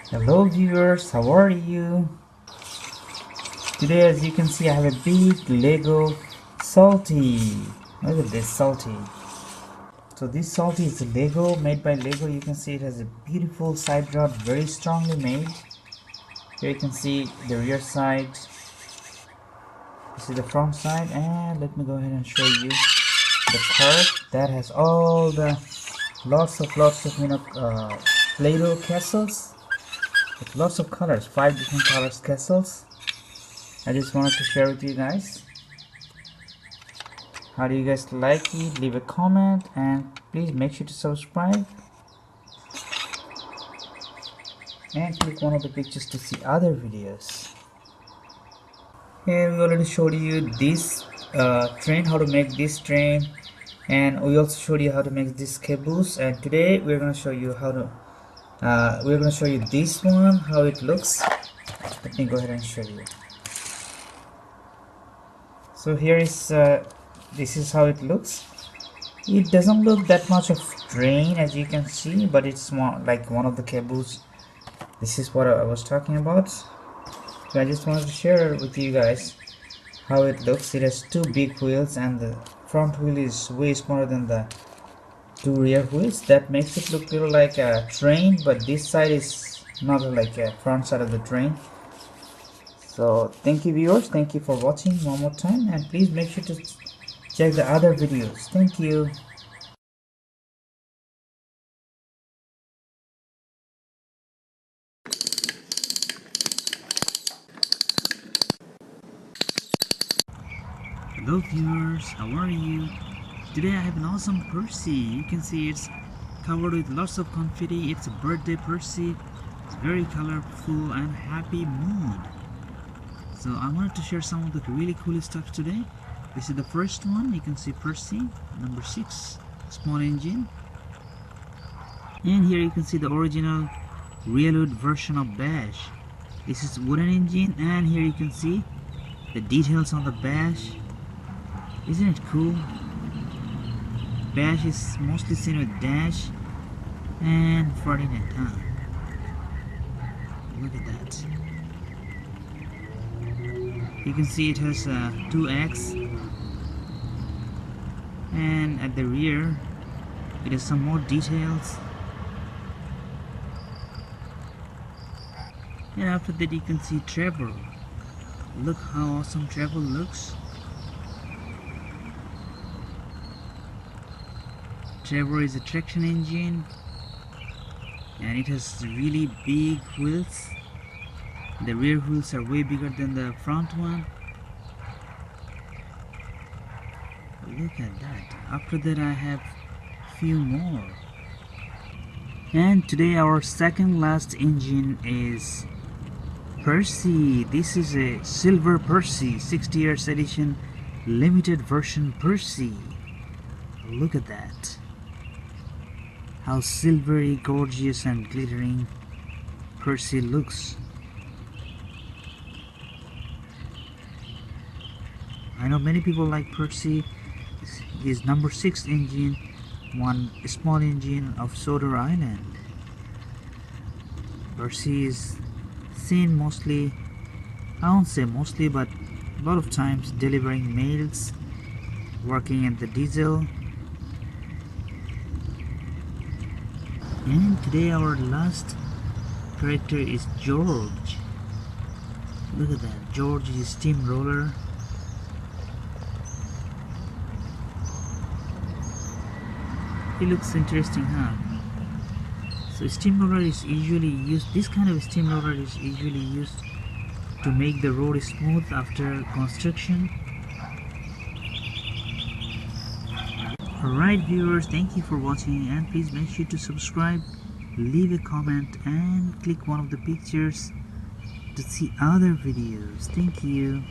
Hello viewers, how are you? Today as you can see I have a big Lego Salty. Look at this Salty. So this Salty is a Lego made by Lego. You can see it has a beautiful side rod, very strongly made. Here you can see the rear side. This is the front side, and let me go ahead and show you the curve that has all the lots of Play-Doh castles with lots of colors, 5 different colors castles. I just wanted to share with you guys. How do you guys like it? Leave a comment and please make sure to subscribe and click one of the pictures to see other videos. And we already showed you this train, how to make this train, and we also showed you how to make this caboose. And today we're going to show you how to this one, how it looks. Let me go ahead and show you. So here is this is how it looks. It doesn't look that much of train as you can see, but it's more like one of the caboose. This is what I was talking about. So I just wanted to share with you guys how it looks. It has two big wheels and the front wheel is way smaller than the two rear wheels. That makes it look little like a train, but this side is not like a front side of the train. So thank you viewers, thank you for watching one more time, and please make sure to check the other videos. Thank you. Hello viewers, how are you? Today I have an awesome Percy. You can see it's covered with lots of confetti. It's a birthday Percy. It's very colorful and happy mood. So I wanted to share some of the really cool stuff today. This is the first one. You can see Percy number 6, small engine. And here you can see the original real-wood version of Bash. This is wooden engine, and here you can see the details on the Bash. Isn't it cool? Bash is mostly seen with dash and Ferdinand, huh? Look at that. You can see it has 2x, and at the rear it has some more details. And after that you can see Trevor. Look how awesome Trevor looks. Trevor is a traction engine and it has really big wheels. The rear wheels are way bigger than the front one. Look at that. After that I have few more. And today our second last engine is Percy. This is a silver Percy, 60 years edition limited version Percy. Look at that. How silvery, gorgeous and glittering Percy looks. I know many people like Percy. His number 6 engine, one small engine of Sodor Island. Percy is seen mostly, I won't say mostly, but a lot of times delivering mails, working at the diesel. And today our last character is George. Look at that. George is a steamroller. He looks interesting, huh? So steamroller is usually used, this kind of steamroller is usually used to make the road smooth after construction. Alright viewers, thank you for watching, and please make sure to subscribe, leave a comment and click one of the pictures to see other videos. Thank you.